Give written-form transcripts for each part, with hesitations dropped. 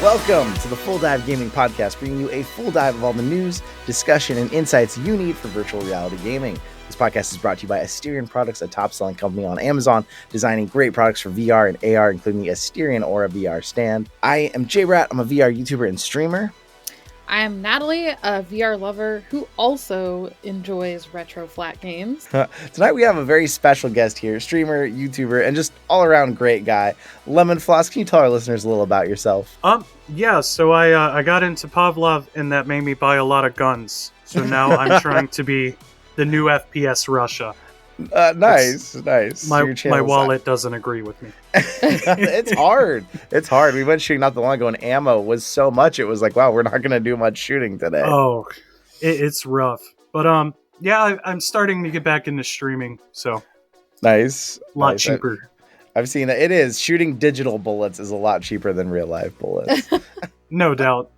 Welcome to the Full Dive Gaming Podcast, bringing you a full dive of all the news, discussion, and insights you need for virtual reality gaming. This podcast is brought to you by Asterion Products, a top-selling company on Amazon, designing great products for VR and AR, including the Asterion Aura VR stand. I am J-Rat. I'm a VR YouTuber and streamer. I am Natalie, a VR lover who also enjoys retro flat games. Tonight we have a very special guest here, streamer, YouTuber, and just all-around great guy. LemonFloss, can you tell our listeners a little about yourself? Yeah, so I got into Pavlov, and that made me buy a lot of guns. So now I'm trying to be the new FPS Russia. Nice. My wallet doesn't agree with me. It's hard. We went shooting not that long ago, and ammo was so much. It was like, wow, we're not going to do much shooting today. Oh, it's rough. But yeah, I'm starting to get back into streaming. So nice. A lot cheaper. I've seen it. It is. Shooting digital bullets is a lot cheaper than real life bullets. No doubt.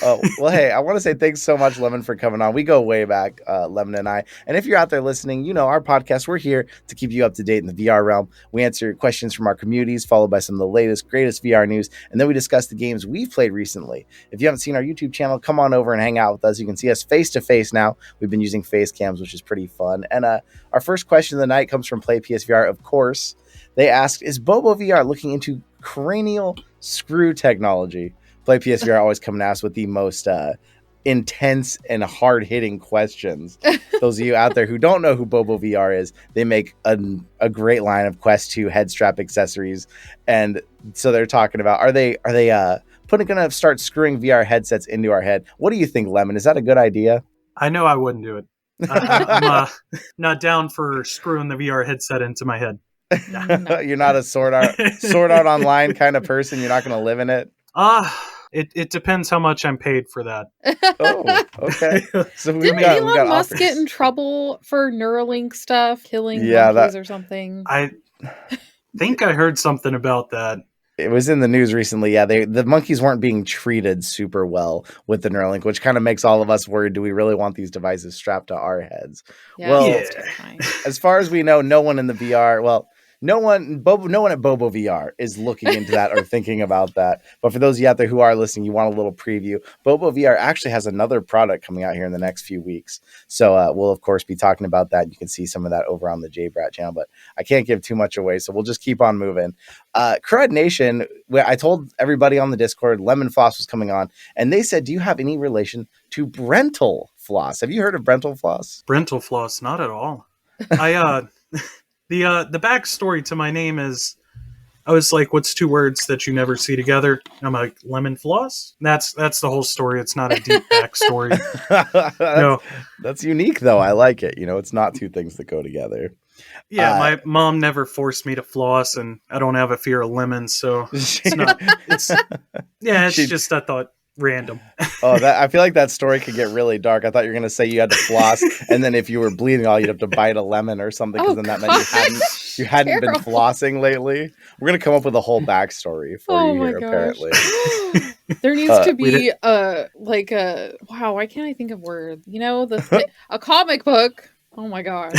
Oh, well, hey, I want to say thanks so much, Lemon, for coming on. We go way back, Lemon and I. And if you're out there listening, you know our podcast, we're here to keep you up to date in the VR realm. We answer questions from our communities, followed by some of the latest, greatest VR news. And then we discuss the games we've played recently. If you haven't seen our YouTube channel, come on over and hang out with us. You can see us face to face now. We've been using face cams, which is pretty fun. And our first question of the night comes from Play PSVR, of course. They asked, is Bobo VR looking into cranial screw technology? Play PSVR always come and ask with the most intense and hard-hitting questions. Those of you out there who don't know who Bobo VR is, they make a great line of Quest 2 head strap accessories. And so they're talking about, are they going to start screwing VR headsets into our head? What do you think, Lemon? Is that a good idea? I know I wouldn't do it. I'm not down for screwing the VR headset into my head. You're not a Sword Art Online kind of person? You're not going to live in it? It depends how much I'm paid for that. Oh, okay. So Didn't Elon Musk get in trouble for Neuralink stuff, killing monkeys or something? I think I heard something about that. It was in the news recently. Yeah, the monkeys weren't being treated super well with the Neuralink, which kind of makes all of us worried. Do we really want these devices strapped to our heads? Yeah, as far as we know, no one in the VR, no one at Bobo VR is looking into that or thinking about that. But for those of you out there who are listening, you want a little preview. Bobo VR actually has another product coming out here in the next few weeks. So we'll, of course, be talking about that. You can see some of that over on the JBrat channel, but I can't give too much away. So we'll just keep on moving. Crud Nation, I told everybody on the Discord, LemonFloss was coming on, and they said, do you have any relation to Brental Floss? Have you heard of Brental Floss? Brental Floss? Not at all. The backstory to my name is, I was like, what's two words that you never see together? And I'm like, lemon floss? That's the whole story. It's not a deep backstory. That's unique, though. I like it. It's not two things that go together. Yeah, my mom never forced me to floss, and I don't have a fear of lemons, so it's not. It's just, I thought, random. I feel like that story could get really dark. I thought you were going to say you had to floss, and then if you were bleeding all, you'd have to bite a lemon or something, because then that meant you hadn't been flossing lately. We're going to come up with a whole backstory for you here, apparently. There needs to be wow, why can't I think of words? A comic book. Oh my gosh.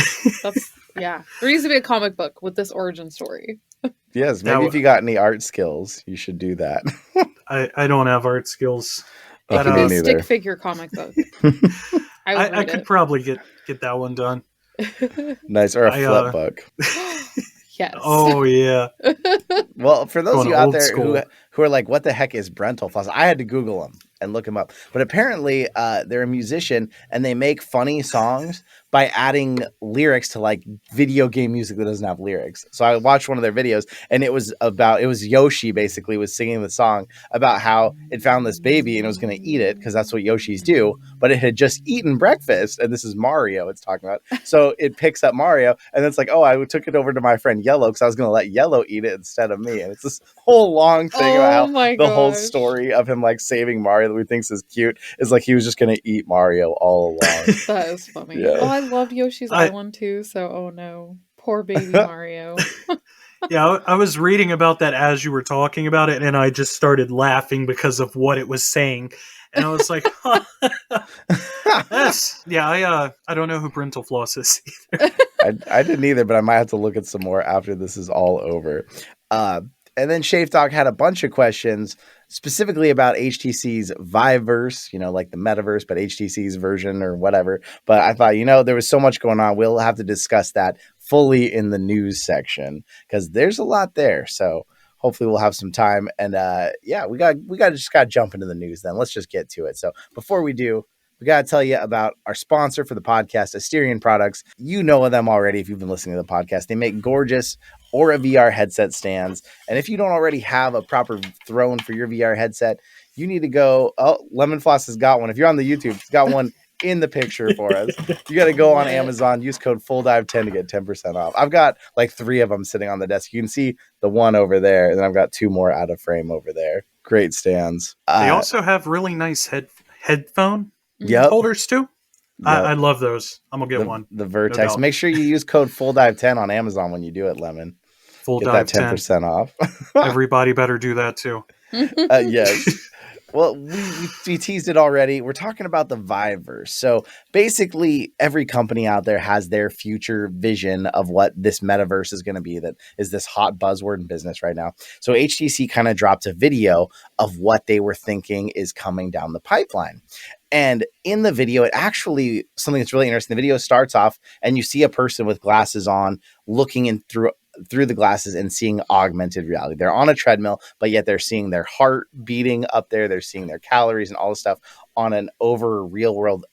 There needs to be a comic book with this origin story. Yes, maybe if you got any art skills, you should do that. I don't have art skills. It could be a stick figure comic book. I could probably get that one done. Nice, or a flip book. Yes. Oh yeah. Well, for those of you out there who are like, what the heck is Brental Floss? I had to Google them and look him up. But apparently they're a musician, and they make funny songs by adding lyrics to like video game music that doesn't have lyrics. So I watched one of their videos, and it was Yoshi basically was singing the song about how it found this baby and it was going to eat it because that's what Yoshis do, but it had just eaten breakfast. And this is Mario it's talking about. So it picks up Mario, and it's like, oh, I took it over to my friend Yellow because I was going to let Yellow eat it instead of me. And it's this whole long thing about how the whole story of him like saving Mario that we think is cute is like he was just going to eat Mario all along. That is funny. Yeah. Oh, I loved Yoshi's Island too, so oh no. Poor baby Mario. Yeah, I was reading about that as you were talking about it, and I just started laughing because of what it was saying. And I was like, huh. I don't know who Brental Floss is either. I didn't either, but I might have to look at some more after this is all over. And then Shave Dog had a bunch of questions specifically about HTC's Viverse, like the Metaverse, but HTC's version or whatever. But I thought, there was so much going on. We'll have to discuss that fully in the news section because there's a lot there. So hopefully we'll have some time. And we got to jump into the news then. Let's just get to it. So before we do, we got to tell you about our sponsor for the podcast, Asterion Products. You know them already if you've been listening to the podcast. They make gorgeous Aura VR headset stands. And if you don't already have a proper throne for your VR headset, you need to go. Oh, LemonFloss has got one. If you're on the YouTube, it's got one in the picture for us. You got to go on Amazon, use code FULLDIVE10 to get 10% off. I've got like 3 of them sitting on the desk. You can see the one over there, and then I've got 2 more out of frame over there. Great stands. They also have really nice headphone holders too. Yep. I love those. I'm gonna get one. The Vertex. No. Make sure you use code FULLDIVE10 on Amazon when you do it, Lemon. FULLDIVE10. Get that 10% off. Everybody better do that too. Yes. Well, we teased it already. We're talking about the Viverse. So basically, every company out there has their future vision of what this metaverse is going to be. That is this hot buzzword in business right now. So HTC kind of dropped a video of what they were thinking is coming down the pipeline. And in the video, it actually, something that's really interesting, the video starts off and you see a person with glasses on looking in through the glasses and seeing augmented reality. They're on a treadmill, but yet they're seeing their heart beating up there. They're seeing their calories and all this stuff on an real world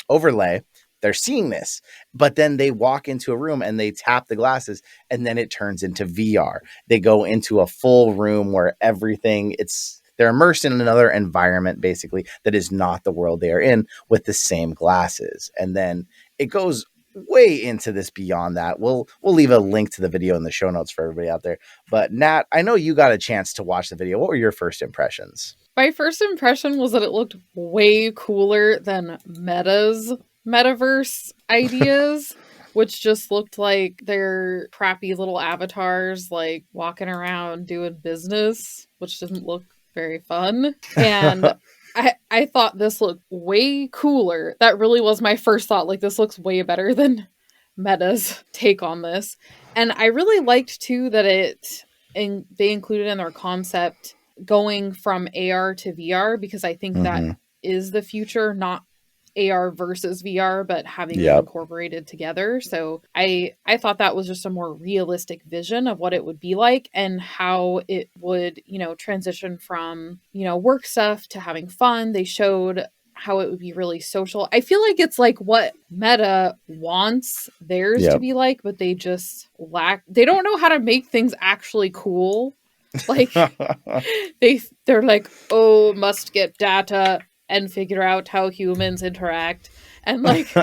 overlay. They're seeing this, but then they walk into a room and they tap the glasses and then it turns into VR. They go into a full room where they're immersed in another environment, basically, that is not the world they are in with the same glasses. And then it goes way into this beyond that. We'll leave a link to the video in the show notes for everybody out there. But Nat, I know you got a chance to watch the video. What were your first impressions? My first impression was that it looked way cooler than Meta's Metaverse ideas, which just looked like their crappy little avatars, like walking around doing business, which didn't look very fun. And I thought this looked way cooler. That really was my first thought. Like, this looks way better than Meta's take on this. And I really liked, too, that they included in their concept going from AR to VR, because I think that is the future, not AR versus VR, but having them incorporated together. So I thought that was just a more realistic vision of what it would be like and how it would, transition from, work stuff to having fun. They showed how it would be really social. I feel like it's like what Meta wants theirs to be like, but they just they don't know how to make things actually cool. Like they're like, oh, must get data and figure out how humans interact. And like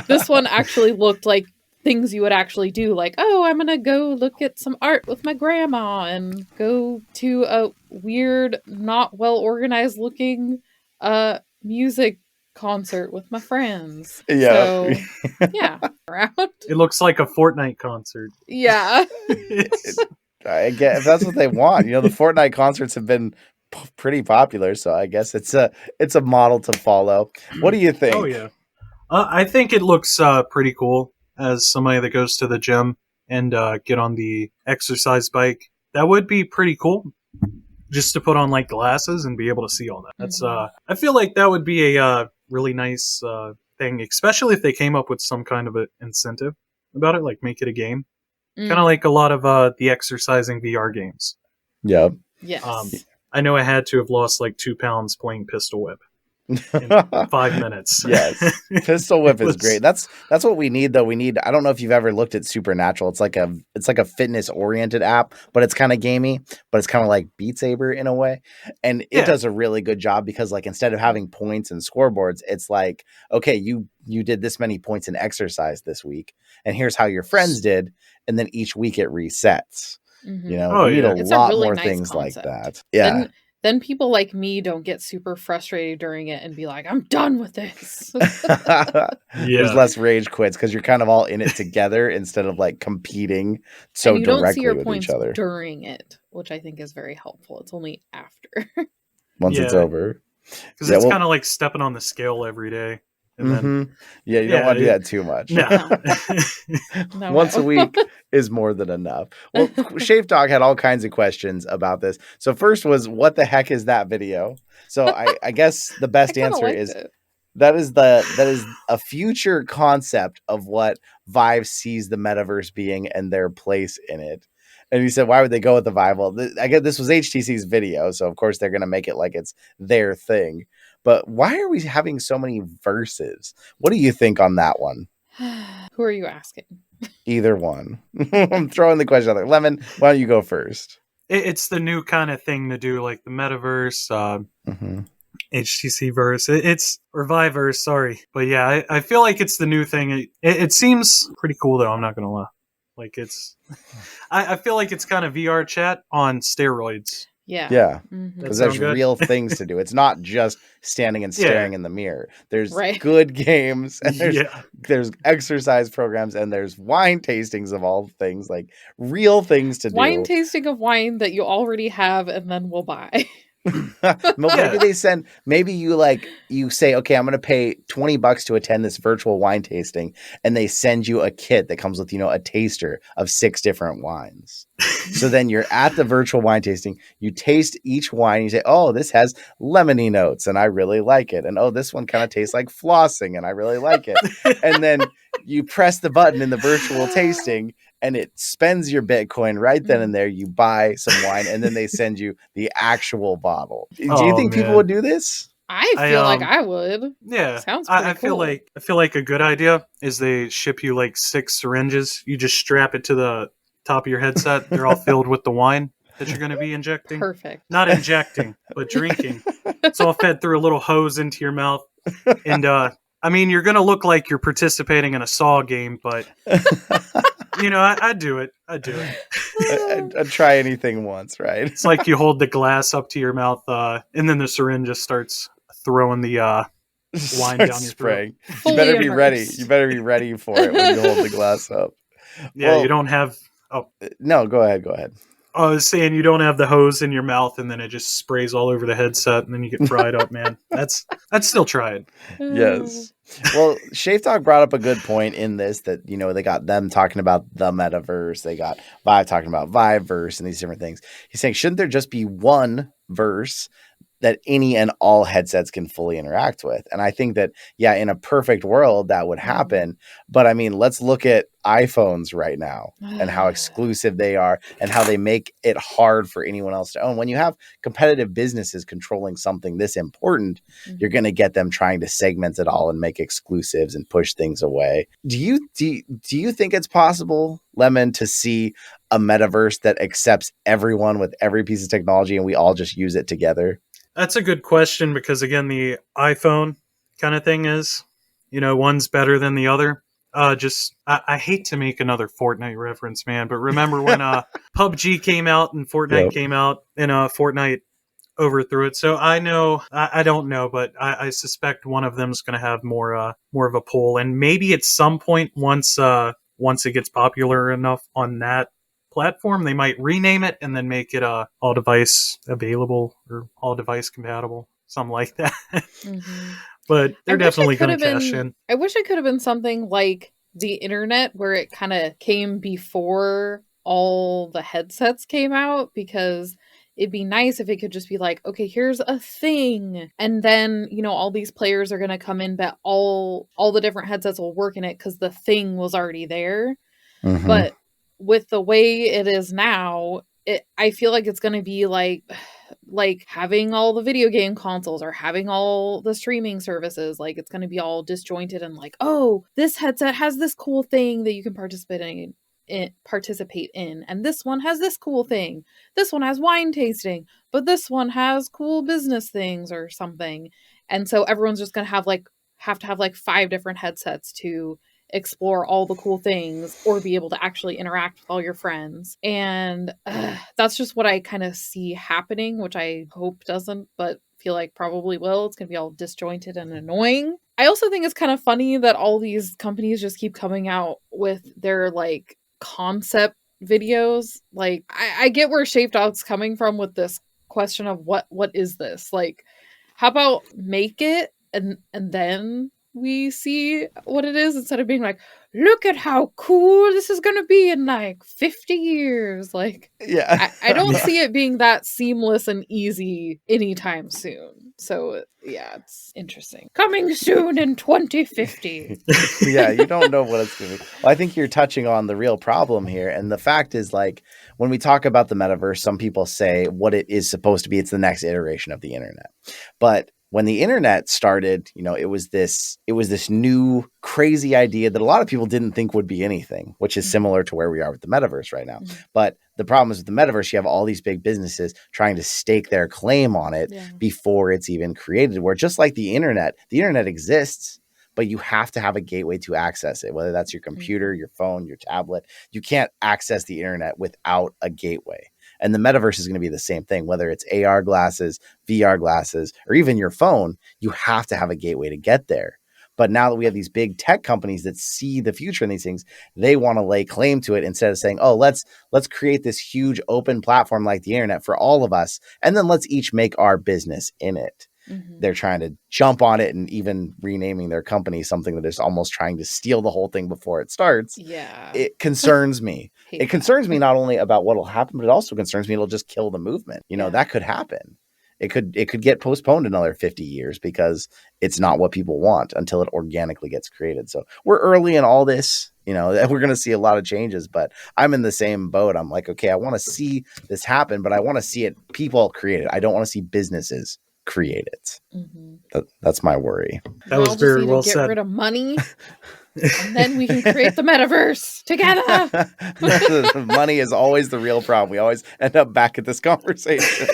this one actually looked like things you would actually do. Like, oh, I'm gonna go look at some art with my grandma and go to a weird, not well organized looking music concert with my friends. Yeah. So, yeah. Around. It looks like a Fortnite concert. Yeah. I get if that's what they want. The Fortnite concerts have been pretty popular, so I guess it's a model to follow. What do you think? Oh yeah, I think it looks pretty cool as somebody that goes to the gym and get on the exercise bike. That would be pretty cool, just to put on like glasses and be able to see all that. That's I feel like that would be a really nice thing, especially if they came up with some kind of an incentive about it, like make it a game, kind of like a lot of the exercising VR games. Yeah. Yes. I know I had to have lost like 2 pounds playing Pistol Whip in 5 minutes. Yes, Pistol Whip is great. That's what we need, though. I don't know if you've ever looked at Supernatural. It's like a fitness oriented app, but it's kind of gamey. But it's kind of like Beat Saber in a way, and it does a really good job because like instead of having points and scoreboards, it's like, okay, you did this many points in exercise this week, and here's how your friends did, and then each week it resets. We need a lot more nice things concept. Like that. Yeah. Then people like me don't get super frustrated during it and be like, I'm done with this. There's less rage quits because you're kind of all in it together instead of like competing so and you directly don't see your with points each other during it, which I think is very helpful. It's only after. Once it's over. Because it's kind of like stepping on the scale every day And then yeah, you don't want to do that too much. No. No. Once a week is more than enough. Well, Shave Dog had all kinds of questions about this. So first was, what the heck is that video? So I guess the best answer is that is a future concept of what Vive sees the metaverse being and their place in it. And he said, why would they go with the Vive? Well, I guess this was HTC's video, so of course they're going to make it like it's their thing. But why are we having so many verses? What do you think on that one? Who are you asking? Either one. I'm throwing the question out there. Lemon, why don't you go first? It's the new kind of thing to do, like the Metaverse, HTC Verse. It's or Viverse, sorry, but yeah, I feel like it's the new thing. It seems pretty cool, though. I'm not gonna lie. Like I feel like it's kind of VR chat on steroids. Yeah. Because there's real things to do. It's not just standing and staring in the mirror. There's good games, and there's exercise programs, and there's wine tastings of all things, like real things to do. Wine tasting of wine that you already have and then will buy. Maybe you say, okay, I'm going to pay $20 to attend this virtual wine tasting, and they send you a kit that comes with, a taster of 6 different wines. So then you're at the virtual wine tasting, you taste each wine, and you say, oh, this has lemony notes and I really like it. And oh, this one kind of tastes like flossing and I really like it. And then you press the button in the virtual tasting and it spends your Bitcoin right then and there. You buy some wine and then they send you the actual bottle. Do you think people would do this? I feel like I would. Yeah. Sounds pretty cool. I feel like a good idea is they ship you like 6 syringes. You just strap it to the top of your headset. They're all filled with the wine that you're going to be injecting. Perfect. Not injecting, but drinking. It's all fed through a little hose into your mouth. And I mean, you're going to look like you're participating in a Saw game, but I'd do it. I'd try anything once, right? It's like you hold the glass up to your mouth, and then the syringe just starts throwing the wine down your spraying. throat. You better be ready. You better be ready for it when you hold the glass up. Yeah, you don't have... Oh. No, go ahead. I was saying you don't have the hose in your mouth and then it just sprays all over the headset and then you get fried up, man. I'd still try it. Yes. Well, Shave Talk brought up a good point in this that, they got them talking about the metaverse. They got Vive talking about Viveverse and these different things. He's saying, shouldn't there just be one verse that any and all headsets can fully interact with? And I think that, in a perfect world, that would happen. But I mean, let's look at iPhones right now and how exclusive they are and how they make it hard for anyone else to own. When you have competitive businesses controlling something this important, you're going to get them trying to segment it all and make exclusives and push things away. Do you think it's possible, Lemon, to see a metaverse that accepts everyone with every piece of technology and we all just use it together? That's a good question because, again, the iPhone kind of thing is, one's better than the other. I hate to make another Fortnite reference, man, but remember when PUBG came out and Fortnite came out and Fortnite overthrew it. So I don't know, but I suspect one of them is going to have more of a pull. And maybe at some point, once it gets popular enough on that platform, they might rename it and then make it all device available or all device compatible, something like that. But they're definitely going to cash in. I wish it could have been something like the internet where it kind of came before all the headsets came out, because it'd be nice if it could just be like, okay, here's a thing, and then all these players are going to come in, but all the different headsets will work in it because the thing was already there. But with the way it is now, I feel like it's going to be like having all the video game consoles or having all the streaming services. Like, it's going to be all disjointed and like, oh, this headset has this cool thing that you can participate in, and this one has this cool thing. This one has wine tasting, but this one has cool business things or something. And so everyone's just going to have to have 5 different headsets to explore all the cool things or be able to actually interact with all your friends. And that's just what I kind of see happening, which I hope doesn't, but feel like probably will. It's going to be all disjointed and annoying. I also think it's kind of funny that all these companies just keep coming out with their concept videos. I get where Shave Dog's coming from with this question of what is this? How about make it and then we see what it is instead of being like, look at how cool this is going to be in like 50 years. Like, Yeah. I don't see it being that seamless and easy anytime soon. So, yeah, it's interesting. Coming soon in 2050. Yeah, you don't know what it's going to be. Well, I think you're touching on the real problem here. And the fact is, like, when we talk about the metaverse, some people say what it is supposed to be, it's the next iteration of the internet. But when the internet started, it was this new crazy idea that a lot of people didn't think would be anything, which is similar to where we are with the metaverse right now. But the problem is with the metaverse, you have all these big businesses trying to stake their claim on it before it's even created, where just like the internet exists, but you have to have a gateway to access it, whether that's your computer, your phone, your tablet. You can't access the internet without a gateway. And the metaverse is going to be the same thing, whether it's AR glasses, VR glasses, or even your phone, you have to have a gateway to get there. But now that we have these big tech companies that see the future in these things, they want to lay claim to it instead of saying, oh, let's create this huge open platform like the internet for all of us, and then let's each make our business in it. They're trying to jump on it and even renaming their company something that is almost trying to steal the whole thing before it starts. Yeah. It concerns me. It concerns me not only about what will happen, but it also concerns me it'll just kill the movement. That could happen. It could get postponed another 50 years because it's not what people want until it organically gets created. So we're early in all this. We're going to see a lot of changes, but I'm in the same boat. I'm like, okay, I want to see this happen, but I want to see it people create it. I don't want to see businesses create it. That's my worry. That was very well said. Get rid of money, and then we can create the metaverse together. Money is always the real problem. We always end up back at this conversation.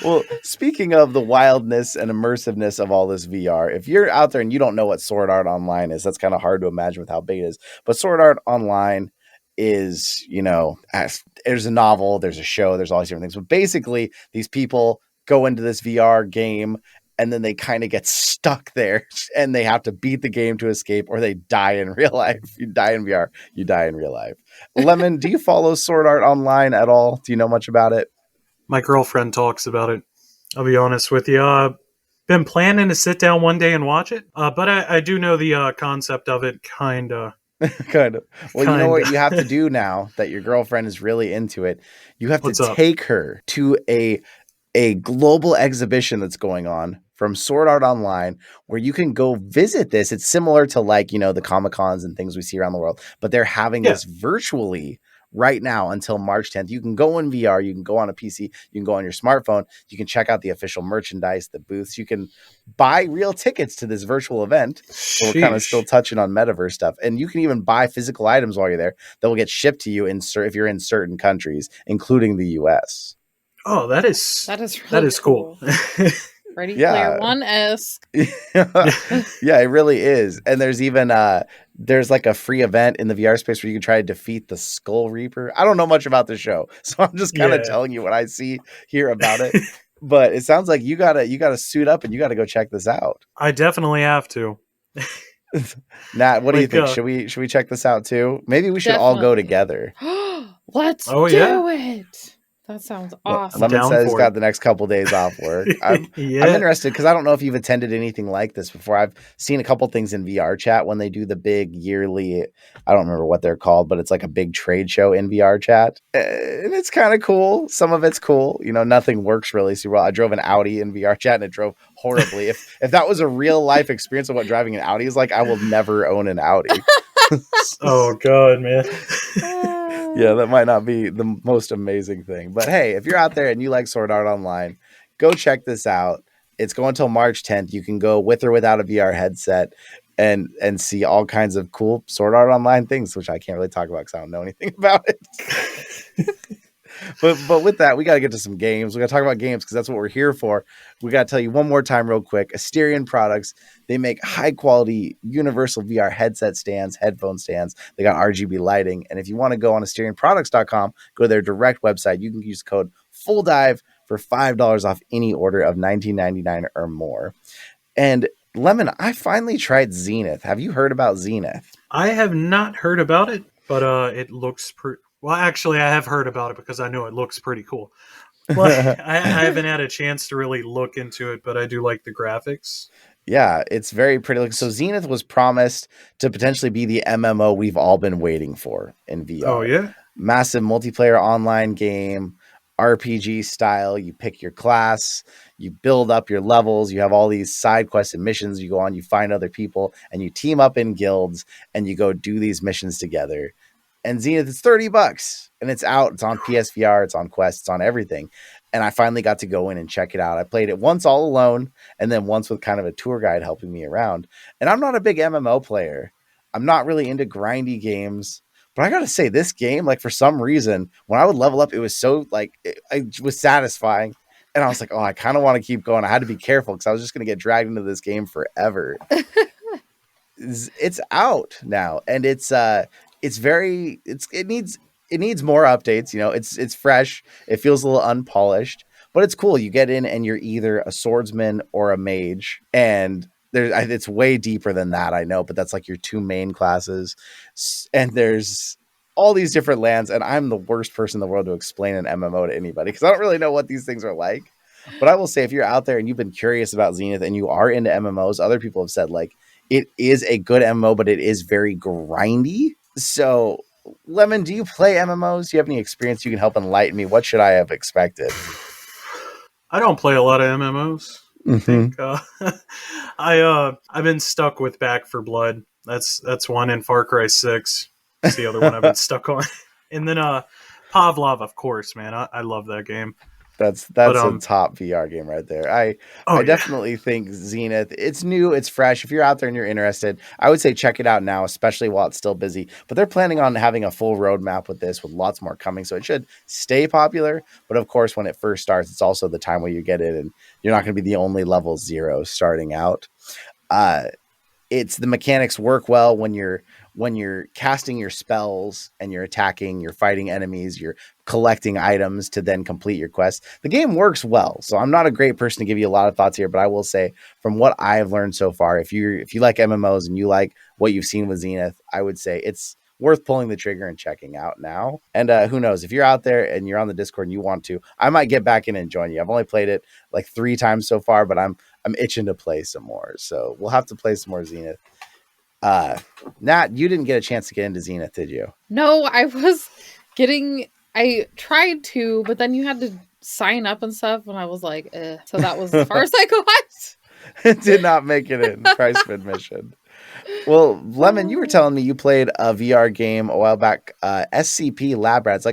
Well, speaking of the wildness and immersiveness of all this VR, if you're out there and you don't know what Sword Art Online is, that's kind of hard to imagine with how big it is. But Sword Art Online is, there's a novel, there's a show, there's all these different things. But basically, these people go into this VR game and then they kind of get stuck there and they have to beat the game to escape, or they die in real life. You die in VR, you die in real life. Lemon, do you follow Sword Art Online at all? Do you know much about it? My girlfriend talks about it. I'll be honest with you. Been planning to sit down one day and watch it, but I do know the concept of it, kind of. Kind of. Well, you know what you have to do now that your girlfriend is really into it? You have to take her to a global exhibition that's going on from Sword Art Online, where you can go visit this. It's similar to the Comic-Cons and things we see around the world, but they're having this virtually right now until March 10th. You can go in VR, you can go on a PC, you can go on your smartphone, you can check out the official merchandise, the booths, you can buy real tickets to this virtual event. So we're kind of still touching on metaverse stuff. And you can even buy physical items while you're there that will get shipped to you if you're in certain countries, including the US. Oh, that is really cool. Ready Player One-esque. Yeah, it really is. And there's even there's like a free event in the VR space where you can try to defeat the Skull Reaper. I don't know much about the show, so I'm just kind of telling you what I see here about it. But it sounds like you gotta suit up and you gotta go check this out. I definitely have to. Nat, what do you think? Should we check this out too? Maybe we should all go together. Let's do it. That sounds awesome. Lemon says he's got the next couple days off work. I'm interested because I don't know if you've attended anything like this before. I've seen a couple things in VR chat when they do the big yearly, I don't remember what they're called, but it's like a big trade show in VR chat. And it's kind of cool. Some of it's cool. Nothing works really super well. I drove an Audi in VR chat and it drove horribly. If that was a real life experience of what driving an Audi is like, I will never own an Audi. Oh, God, man. Yeah, that might not be the most amazing thing. But hey, if you're out there and you like Sword Art Online, go check this out. It's going until March 10th. You can go with or without a VR headset and see all kinds of cool Sword Art Online things, which I can't really talk about because I don't know anything about it. But with that, we got to get to some games. We got to talk about games because that's what we're here for. We got to tell you one more time real quick. Asterion Products, they make high quality universal VR headset stands, headphone stands. They got RGB lighting. And if you want to go on AsterionProducts.com, go to their direct website. You can use code FULLDIVE for $5 off any order of $19.99 or more. And Lemon, I finally tried Zenith. Have you heard about Zenith? I have not heard about it, but it looks pretty... Well, actually, I have heard about it because I know it looks pretty cool. Well, I haven't had a chance to really look into it, but I do like the graphics. Yeah, it's very pretty. Like, so Zenith was promised to potentially be the MMO we've all been waiting for in VR. Oh yeah. Massive multiplayer online game, RPG style. You pick your class, you build up your levels, you have all these side quests and missions you go on, you find other people, and you team up in guilds and you go do these missions together. And Zenith is $30 and it's out. It's on PSVR, it's on Quest, it's on everything. And I finally got to go in and check it out. I played it once all alone and then once with kind of a tour guide helping me around. And I'm not a big MMO player. I'm not really into grindy games. But I got to say, this game, like for some reason, when I would level up, it was so like, it was satisfying. And I was like, oh, I kind of want to keep going. I had to be careful because I was just going to get dragged into this game forever. It's out now. And it needs more updates. You know, it's fresh. It feels a little unpolished, but it's cool. You get in and you're either a swordsman or a mage, and it's way deeper than that, I know, but that's like your two main classes. And there's all these different lands, and I'm the worst person in the world to explain an MMO to anybody because I don't really know what these things are like. But I will say, if you're out there and you've been curious about Zenith and you are into MMOs, other people have said like it is a good MMO, but it is very grindy. So, Lemon, do you play MMOs? Do you have any experience you can help enlighten me? What should I have expected? I don't play a lot of MMOs. Mm-hmm. I think I've been stuck with Back for Blood. That's one, in Far Cry 6. That's the other one I've been stuck on. And then Pavlov, of course, man. I love that game. That's a top VR game right there. I definitely think Zenith, it's new, it's fresh. If you're out there and you're interested, I would say check it out now, especially while it's still busy. But they're planning on having a full roadmap with this, with lots more coming. So it should stay popular. But of course, when it first starts, it's also the time where you get it, and you're not going to be the only level 0 starting out. It's the mechanics work well when you're casting your spells and you're attacking, you're fighting enemies, you're collecting items to then complete your quest. The game works well. So I'm not a great person to give you a lot of thoughts here, but I will say from what I've learned so far, if you like MMOs and you like what you've seen with Zenith, I would say it's worth pulling the trigger and checking out now. And who knows, if you're out there and you're on the Discord and you want to, I might get back in and join you. I've only played it like 3 times so far, but I'm itching to play some more. So we'll have to play some more Zenith. Nat, you didn't get a chance to get into Zenith, did you? No, I tried to, but then you had to sign up and stuff, and I was like, so that was as far as I got. It did not make it in. Price of admission. Well, Lemon, you were telling me you played a VR game a while back, SCP Labrats.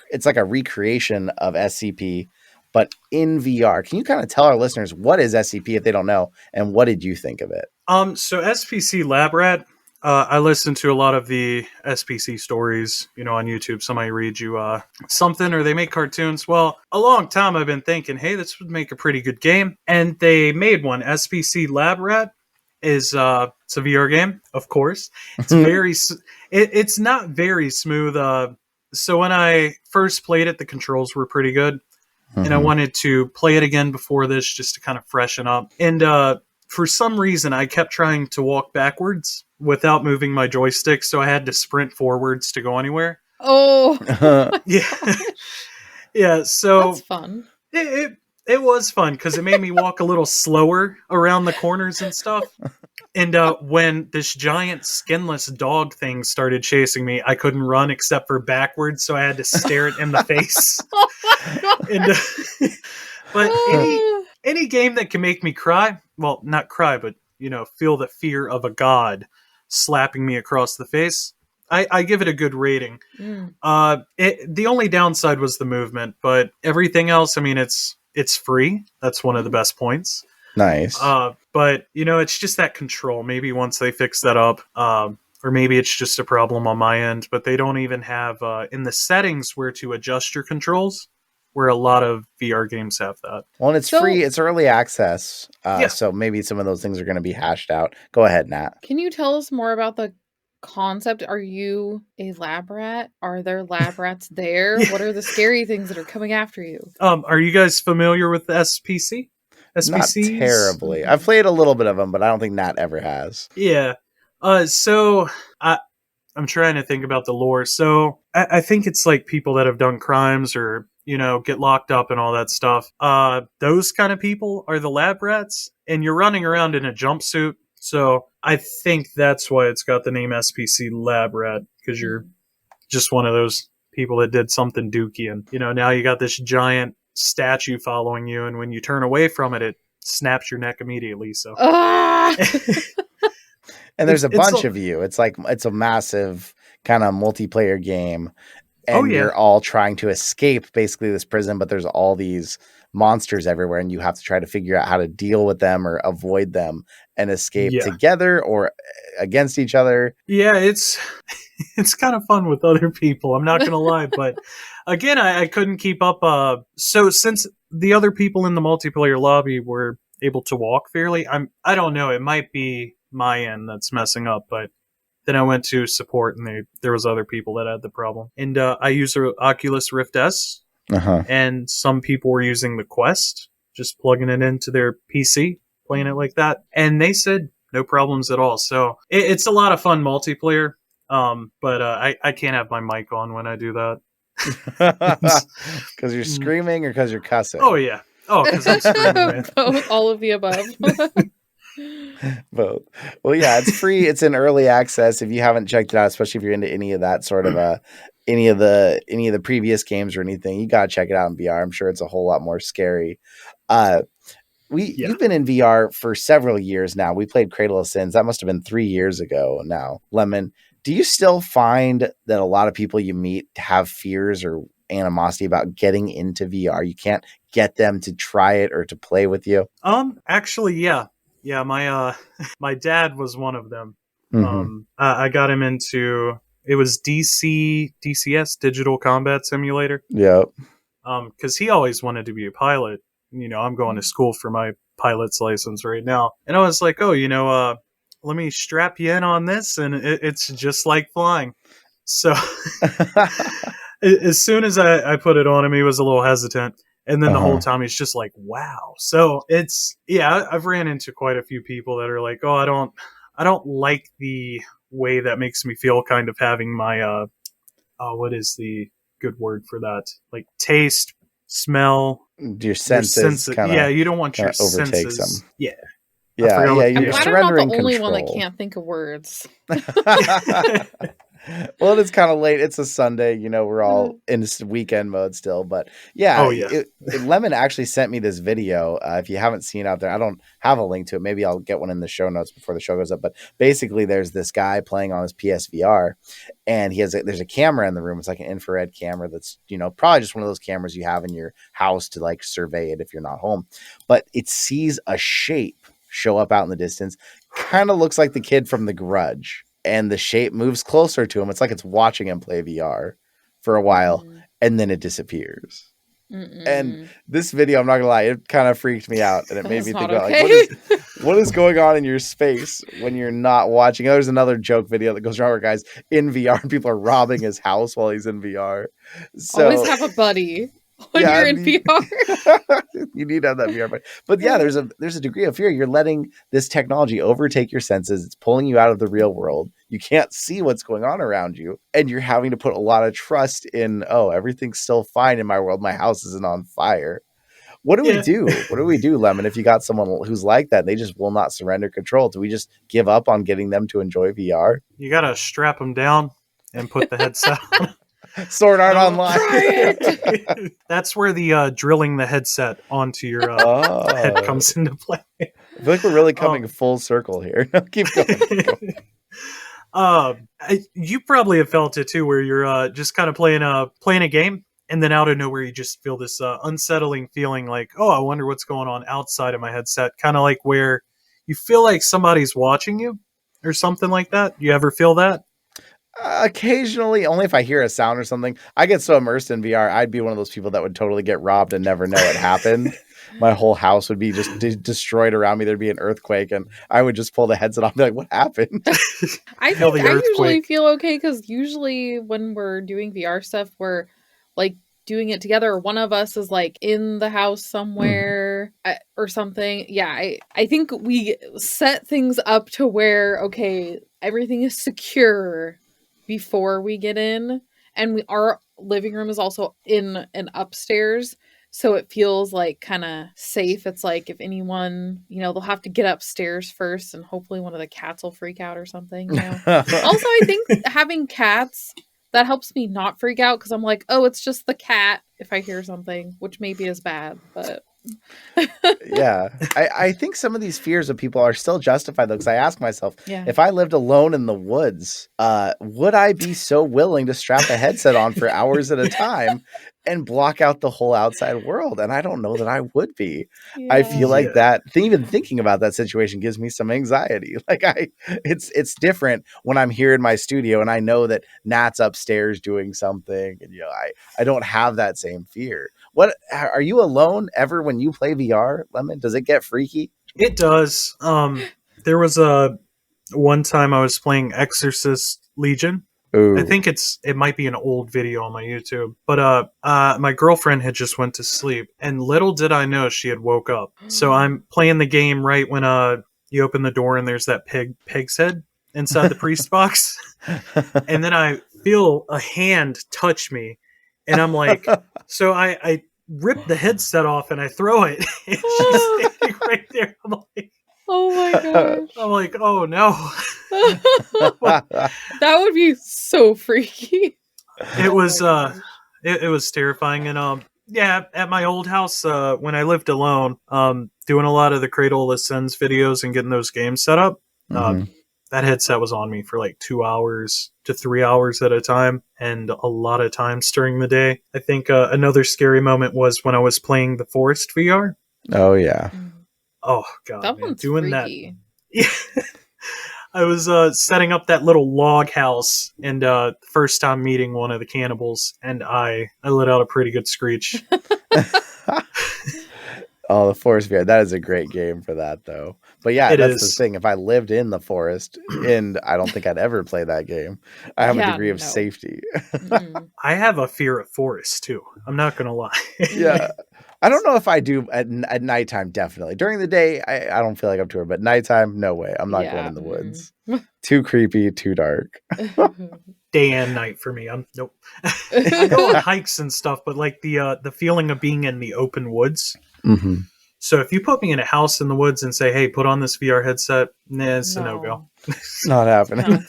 It's like a recreation of SCP, but in VR. Can you kind of tell our listeners what is SCP if they don't know, and what did you think of it? So SPC Labrat, I listen to a lot of the SPC stories, on YouTube. Somebody reads you something, or they make cartoons. Well, a long time I've been thinking, hey, this would make a pretty good game, and they made one. SPC Labrat is it's a VR game, of course. It's it's not very smooth. So when I first played it, the controls were pretty good, and I wanted to play it again before this just to kind of freshen up. And for some reason, I kept trying to walk backwards without moving my joystick, so I had to sprint forwards to go anywhere. Oh, yeah, yeah. So that's fun. It was fun because it made me walk a little slower around the corners and stuff. And when this giant skinless dog thing started chasing me, I couldn't run except for backwards, so I had to stare it in the face. Oh my God. And, but any game that can make me cry, well, not cry, but feel the fear of a god slapping me across the face, I give it a good rating. The only downside was the movement, but everything else, I mean, it's free. That's one of the best points. Nice. But it's just that control. Maybe once they fix that up, or maybe it's just a problem on my end, but they don't even have in the settings where to adjust your controls, where a lot of VR games have that. Well, and it's free. It's early access. So maybe some of those things are going to be hashed out. Go ahead, Nat. Can you tell us more about the concept? Are you a lab rat? Are there lab rats there? What are the scary things that are coming after you? Are you guys familiar with the SPC? SPCs? Not terribly. I've played a little bit of them, but I don't think Nat ever has. Yeah. So I'm trying to think about the lore. So I think it's like people that have done crimes or, get locked up and all that stuff. Those kind of people are the lab rats. and you're running around in a jumpsuit. So I think that's why it's got the name SPC Labrat, because you're just one of those people that did something dookie, and now you got this giant statue following you, and when you turn away from it, it snaps your neck immediately. So and there's a bunch of you. It's like it's a massive kind of multiplayer game, and you're all trying to escape basically this prison, but there's all these monsters everywhere, and you have to try to figure out how to deal with them or avoid them and escape together or against each other. Yeah, it's kind of fun with other people, I'm not gonna lie, but again, I couldn't keep up. So since the other people in the multiplayer lobby were able to walk fairly, I don't know, it might be my end that's messing up, but then I went to support, and there was other people that had the problem. And I used an Oculus Rift S, and some people were using the Quest, just plugging it into their PC, playing it like that. And they said no problems at all. So it's a lot of fun multiplayer, but I can't have my mic on when I do that. Because you're screaming or because you're cussing? Oh, yeah. Oh, because I'm screaming. Both, all of the above. Both. Well, yeah, it's free. It's in early access. If you haven't checked it out, especially if you're into any of that sort of any of the previous games or anything, you gotta check it out in VR. I'm sure it's a whole lot more scary. You've been in VR for several years now. We played Cradle of Sins. That must have been 3 years ago now. Lemon, do you still find that a lot of people you meet have fears or animosity about getting into VR? You can't get them to try it or to play with you? Actually, yeah. Yeah, my dad was one of them. I got him into, it was DCS, Digital Combat Simulator. Yep. Because he always wanted to be a pilot. I'm going to school for my pilot's license right now. And I was like, let me strap you in on this, and it's just like flying. So as soon as I put it on him, he was a little hesitant. And then the whole time he's just like, wow. So I've ran into quite a few people that are like, oh, I don't like the way that makes me feel, kind of having my, what is the good word for that? Like taste, smell. Your senses you don't want your overtakes senses. them. Yeah. Yeah, I'm glad I'm not the only control. one that can't think of words. Well, it is kind of late. It's a Sunday. We're all in weekend mode still. But yeah, Lemon actually sent me this video. If you haven't seen it out there, I don't have a link to it. Maybe I'll get one in the show notes before the show goes up. But basically, there's this guy playing on his PSVR, and there's a camera in the room. It's like an infrared camera that's, probably just one of those cameras you have in your house to like survey it if you're not home. But it sees a shape show up out in the distance. Kind of looks like the kid from The Grudge. And the shape moves closer to him. It's like it's watching him play VR for a while, and then it disappears. And this video, I'm not gonna lie, it kind of freaked me out, and it made me think about like, what is going on in your space when you're not watching? There's another joke video that goes around where guys in VR and people are robbing his house while he's in VR. So always have a buddy when you're in VR. You need to have that VR buddy. But yeah, there's a degree of fear. You're letting this technology overtake your senses. It's pulling you out of the real world. You can't see what's going on around you, and you're having to put a lot of trust in, everything's still fine in my world. My house isn't on fire. What do we do? What do we do, Lemon, if you got someone who's like that and they just will not surrender control? Do we just give up on getting them to enjoy VR? You got to strap them down and put the headset on. Sword Art Online. That's where the drilling the headset onto your head comes into play. I feel like we're really coming full circle here. Keep going. You probably have felt it too, where you're just kind of playing a game, and then out of nowhere you just feel this unsettling feeling, like, oh, I wonder what's going on outside of my headset. Kind of like where you feel like somebody's watching you or something like that. You ever feel that? Occasionally, only if I hear a sound or something. I get so immersed in VR, I'd be one of those people that would totally get robbed and never know it happened. My whole house would be just destroyed around me. There'd be an earthquake, and I would just pull the headset off and be like, what happened? I usually feel okay, because usually when we're doing VR stuff, we're like doing it together, or one of us is like in the house somewhere or something. Yeah, I think we set things up to where, okay, everything is secure before we get in, and our living room is also in an upstairs, so it feels like kind of safe. It's like if anyone, they'll have to get upstairs first, and hopefully one of the cats will freak out or something. Also, I think having cats, that helps me not freak out, because I'm like, oh, it's just the cat if I hear something, which maybe is bad, but... Yeah, I think some of these fears of people are still justified, though, because I ask myself, Yeah. if I lived alone in the woods, would I be so willing to strap a headset on for hours at a time and block out the whole outside world? And I don't know that I would be. I feel like that even thinking about that situation gives me some anxiety. Like it's different when I'm here in my studio and I know that Nat's upstairs doing something, and I don't have that same fear. What are you alone ever when you play VR, Lemon? Does it get freaky? It does. There was one time I was playing Exorcist Legion. Ooh. I think it might be an old video on my YouTube. But my girlfriend had just went to sleep, and little did I know she had woke up. So I'm playing the game right when you open the door and there's that pig's head inside the priest box. And then I feel a hand touch me, and I'm like, so I rip the headset off and I throw it. And she's standing right there. I'm like, oh my gosh. I'm like, oh no. That would be so freaky. It was it was terrifying. And at my old house, when I lived alone, doing a lot of the Cradle of Sins videos and getting those games set up, that headset was on me for like 2 hours to 3 hours at a time, and a lot of times during the day. I think another scary moment was when I was playing the Forest VR. Oh yeah. Oh god, that man. One's Doing freaky. that. Yeah. I was setting up that little log house, and first time meeting one of the cannibals, and I let out a pretty good screech. Oh, the Forest VR. That is a great game for that, though. But yeah, that's the thing. If I lived in the forest, and I don't think I'd ever play that game. I have a degree of safety. I have a fear of forests, too. I'm not going to lie. Yeah. I don't know if I do at nighttime, definitely. During the day, I don't feel like I'm touring, but nighttime, no way. I'm not going in the woods. Too creepy, too dark. Day and night for me. Nope. I go on hikes and stuff, but like the feeling of being in the open woods. Mm-hmm. So if you put me in a house in the woods and say, hey, put on this VR headset, it's a no-go. Not happening.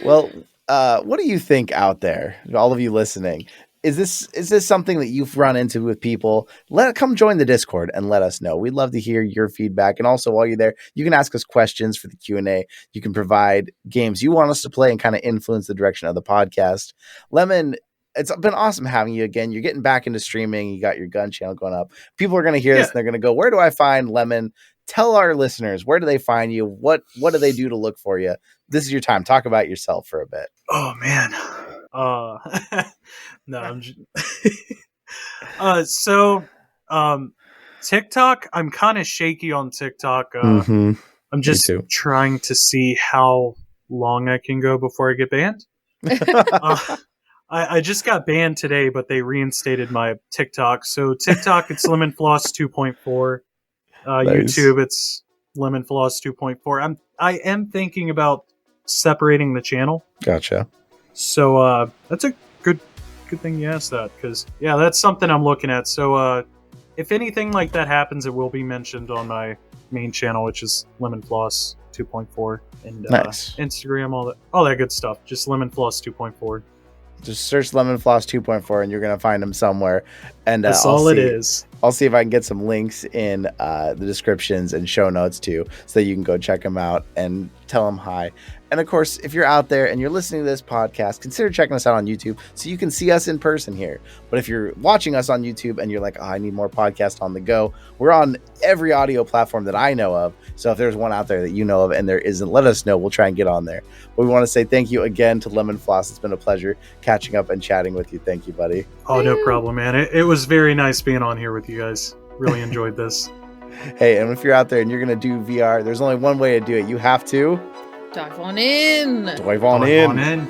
Well, what do you think out there, all of you listening? Is this something that you've run into with people? Come join the Discord and let us know. We'd love to hear your feedback. And also, while you're there, you can ask us questions for the Q&A. You can provide games you want us to play and kind of influence the direction of the podcast. Lemon, it's been awesome having you again. You're getting back into streaming. You got your gun channel going up. People are going to hear this and they're going to go, where do I find Lemon? Tell our listeners, where do they find you? What do they do to look for you? This is your time. Talk about yourself for a bit. Oh, man. No, I'm just... TikTok, I'm kind of shaky on TikTok. I'm just trying to see how long I can go before I get banned. I just got banned today, but they reinstated my TikTok. So TikTok, it's LemonFloss 2.4. Nice. YouTube, it's LemonFloss 2.4. I am thinking about separating the channel. Gotcha. So that's a good thing you asked that, because that's something I'm looking at. So if anything like that happens, it will be mentioned on my main channel, which is LemonFloss 2.4, and nice. Instagram, all that good stuff. Just LemonFloss 2.4. Just search LemonFloss 2.4 and you're going to find them somewhere. And that's all it is. I'll see if I can get some links in the descriptions and show notes too, so that you can go check them out and tell them hi. And of course, if you're out there and you're listening to this podcast, consider checking us out on YouTube so you can see us in person here. But if you're watching us on YouTube and you're like, I need more podcasts on the go, we're on every audio platform that I know of. So if there's one out there that you know of and there isn't, let us know. We'll try and get on there. But we want to say thank you again to LemonFloss. It's been a pleasure catching up and chatting with you. Thank you, buddy. Oh, no problem, man. It was very nice being on here with you guys. Really enjoyed this. Hey, and if you're out there and you're going to do VR, there's only one way to do it. You have to dive on in. Dive on in.